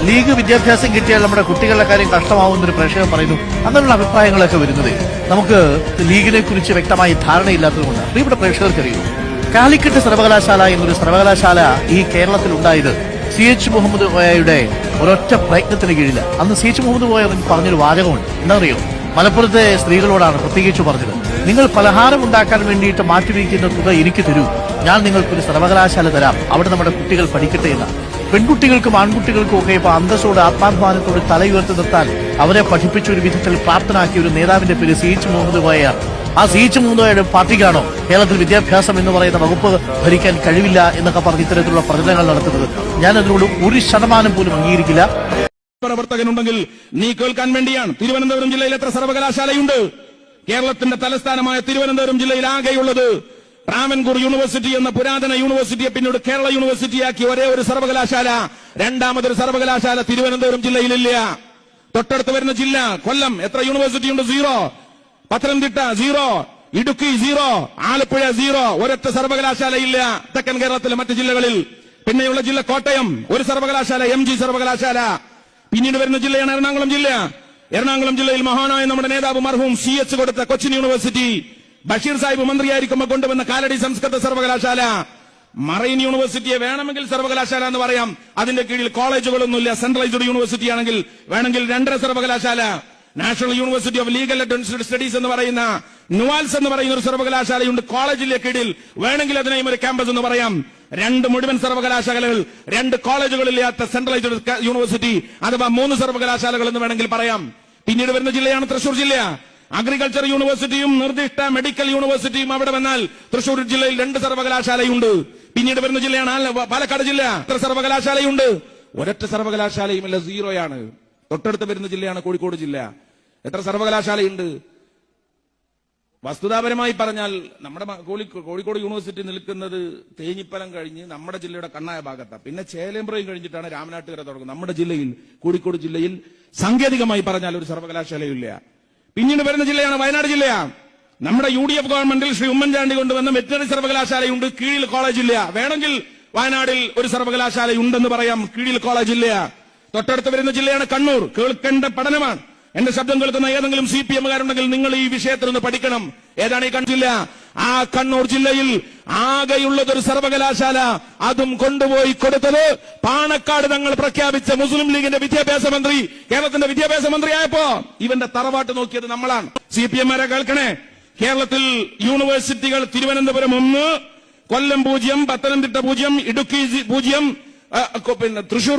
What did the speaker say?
League വിദ്യാഭ്യാസം കിട്ടിയാൽ നമ്മുടെ കുട്ടികളുടെ കാര്യം കഷ്ടമാവുന്നൊരു പ്രേക്ഷകൻ പറയുന്നു. അങ്ങനെയുള്ള അഭിപ്രായങ്ങളൊക്കെ വരുന്നത് നമുക്ക് ലീഗിനെ കുറിച്ച് വ്യക്തമായി ധാരണയില്ലാത്തതുകൊണ്ട്. പ്രിയപ്പെട്ട പ്രേക്ഷകർക്കറിയൂ, കാലിക്കറ്റ് സർവകലാശാല എന്നൊരു സർവകലാശാല ഈ കേരളത്തിൽ ഉണ്ടായത് CH മുഹമ്മദ് കോയയുടെ ഒരൊറ്റ പ്രയത്നത്തിന് കീഴിൽ. അന്ന് CH മുഹമ്മദ് കോയ പറഞ്ഞൊരു വാചകമുണ്ട്. എന്താ അറിയോ? മലപ്പുറത്തെ സ്ത്രീകളോടാണ് പ്രത്യേകിച്ച് പറഞ്ഞത്, നിങ്ങൾ പലഹാരം ഉണ്ടാക്കാൻ വേണ്ടിയിട്ട് മാറ്റിവെക്കുന്ന തുക എനിക്ക് തരൂ, ഞാൻ നിങ്ങൾക്കൊരു സർവകലാശാല തരാം, അവിടെ നമ്മുടെ കുട്ടികൾ പഠിക്കട്ടെ എന്ന. പെൺകുട്ടികൾക്കും ആൺകുട്ടികൾക്കും ഒക്കെ ഇപ്പൊ അന്തസ്സോട് ആത്മാഭിമാനത്തോട് തലയുയർത്തി നിർത്താൻ അവരെ പഠിപ്പിച്ച ഒരു വിധത്തിൽ പ്രാപ്തനാക്കിയ ഒരു നേതാവിന്റെ പേര് CH മുഹമ്മദ് കോയയാണ്. ആ CH മുഹമ്മദ് കോയയുടെ പാർട്ടിക്കാണോ കേരളത്തിൽ വിദ്യാഭ്യാസം എന്ന് പറയുന്ന വകുപ്പ് ഭരിക്കാൻ കഴിവില്ല എന്നൊക്കെ പറഞ്ഞ് ഇത്തരത്തിലുള്ള പ്രചരണങ്ങൾ നടത്തുന്നത്? ഞാൻ അതിനോട് 1% പോലും അംഗീകരിക്കില്ല. പ്രവർത്തകനുണ്ടെങ്കിൽ നീ കേൾക്കാൻ വേണ്ടിയാണ്. തിരുവനന്തപുരം ജില്ലയിൽ എത്ര സർവകലാശാലയുണ്ട്? കേരളത്തിന്റെ തലസ്ഥാനമായ തിരുവനന്തപുരം ജില്ലയിൽ ആകെയുള്ളത് ട്രാവൻകൂർ യൂണിവേഴ്സിറ്റി എന്ന പുരാതന യൂണിവേഴ്സിറ്റിയെ പിന്നീട് കേരള യൂണിവേഴ്സിറ്റിയാക്കി ഒരേ ഒരു സർവകലാശാല, രണ്ടാമതൊരു സർവകലാശാല തിരുവനന്തപുരം ജില്ലയിലില്ല. തൊട്ടടുത്ത് വരുന്ന ജില്ല കൊല്ലം, എത്ര യൂണിവേഴ്സിറ്റി ഉണ്ട്? 0. പത്തനംതിട്ട 0, ഇടുക്കി 0, ആലപ്പുഴ 0, ഒരൊറ്റ സർവകലാശാല ഇല്ല തെക്കൻ കേരളത്തിലെ മറ്റ് ജില്ലകളിൽ. പിന്നെയുള്ള ജില്ല കോട്ടയം, ഒരു സർവകലാശാല, MG സർവകലാശാല. പിന്നീട് വരുന്ന ജില്ലയാണ് എറണാകുളം ജില്ല. എറണാകുളം ജില്ലയിൽ മഹാനായ നമ്മുടെ നേതാവ് മർഹൂം CH കൊടുത്ത കൊച്ചിൻ യൂണിവേഴ്സിറ്റി, ബഷീർ സാഹിബ് മന്ത്രിയായിരിക്കുമ്പോൾ കൊണ്ടുവന്ന കാലടി സംസ്കൃത സർവകലാശാല, മറൈൻ യൂണിവേഴ്സിറ്റിയെ വേണമെങ്കിൽ സർവകലാശാല എന്ന് പറയാം. അതിന്റെ കീഴിൽ കോളേജുകളൊന്നുമില്ല. സെൻട്രലൈസ്ഡ് യൂണിവേഴ്സിറ്റി ആണെങ്കിൽ വേണമെങ്കിൽ 2 സർവകലാശാല. National university of legal advanced studies എന്ന് പറയുന്ന നുവാൽസ് എന്ന് പറയുന്ന ഒരു സർവകലാശാലയുണ്ട് കോളേജിലെ കീഴിൽ. വേണമെങ്കിൽ അതിനെയും ഒരു ക്യാമ്പസ് എന്ന് പറയാം. 2 മുഴുവൻ സർവകലാശാലകൾ, 2 കോളേജുകളില്ലാത്ത സെൻട്രലൈസ്ഡ് യൂണിവേഴ്സിറ്റി അഥവാ 3 സർവകലാശാലകൾ എന്ന് വേണമെങ്കിൽ പറയാം. പിന്നീട് വരുന്ന ജില്ലയാണ് തൃശൂർ ജില്ല. അഗ്രികൾച്ചർ യൂണിവേഴ്സിറ്റിയും നിർദ്ദിഷ്ട മെഡിക്കൽ യൂണിവേഴ്സിറ്റിയും അവിടെ വന്നാൽ തൃശൂർ ജില്ലയിൽ 2 സർവകലാശാലയുണ്ട്. പിന്നീട് വരുന്ന ജില്ലയാണ് പാലക്കാട് ജില്ല. എത്ര സർവകലാശാലയുണ്ട്? ഒരൊറ്റ സർവകലാശാലയുമില്ല, 0യാണ്. തൊട്ടടുത്ത് വരുന്ന ജില്ലയാണ് കോഴിക്കോട് ജില്ല. എത്ര സർവകലാശാലയുണ്ട്? വസ്തുതാപരമായി പറഞ്ഞാൽ നമ്മുടെ കോഴിക്കോട് യൂണിവേഴ്സിറ്റി നിൽക്കുന്നത് തേഞ്ഞിപ്പലം കഴിഞ്ഞ് നമ്മുടെ ജില്ലയുടെ കണ്ണായ ഭാഗത്താണ്. പിന്നെ ചേലേമ്പ്രയും കഴിഞ്ഞിട്ടാണ് രാമനാട്ടുകര തുടങ്ങുന്നത്. നമ്മുടെ ജില്ലയിൽ, കോഴിക്കോട് ജില്ലയിൽ സാങ്കേതികമായി പറഞ്ഞാൽ ഒരു സർവകലാശാലയില്ല. പിന്നീട് വരുന്ന ജില്ലയാണ് വയനാട് ജില്ല. നമ്മുടെ UDF ഗവൺമെന്റിൽ ശ്രീ ഉമ്മൻചാണ്ടി കൊണ്ടുവന്ന വെറ്ററിനറി സർവകലാശാലയുണ്ട്, കീഴിൽ കോളേജില്ല. വേണമെങ്കിൽ വയനാടിൽ ഒരു സർവകലാശാലയുണ്ടെന്ന് പറയാം, കീഴിൽ കോളേജില്ല. തൊട്ടടുത്ത് വരുന്ന ജില്ലയാണ് കണ്ണൂർ. കേൾക്കേണ്ട പഠനമാണ്. എന്റെ ശബ്ദം കേൾക്കുന്ന ഏതെങ്കിലും CPM-കാരുണ്ടെങ്കിൽ നിങ്ങൾ ഈ വിഷയത്തിൽ നിന്ന് പഠിക്കണം. ഏതാണ് ഈ കണ്ണൂർ ജില്ല? ആ കണ്ണൂർ ജില്ലയിൽ ആകെയുള്ളതൊരു സർവകലാശാല, അതും കൊണ്ടുപോയി കൊടുത്തത് പാണക്കാട് തങ്ങൾ പ്രഖ്യാപിച്ച മുസ്ലിം ലീഗിന്റെ വിദ്യാഭ്യാസ മന്ത്രി, കേരളത്തിന്റെ വിദ്യാഭ്യാസ മന്ത്രിയായപ്പോ ഇവന്റെ തറവാട്ട് നോക്കിയത് നമ്മളാണ്. CPM-മാരെ കേൾക്കണേ. കേരളത്തിൽ യൂണിവേഴ്സിറ്റികൾ തിരുവനന്തപുരം 1, കൊല്ലം 0, പത്തനംതിട്ട 0, ഇടുക്കി 0, പിന്നെ തൃശൂർ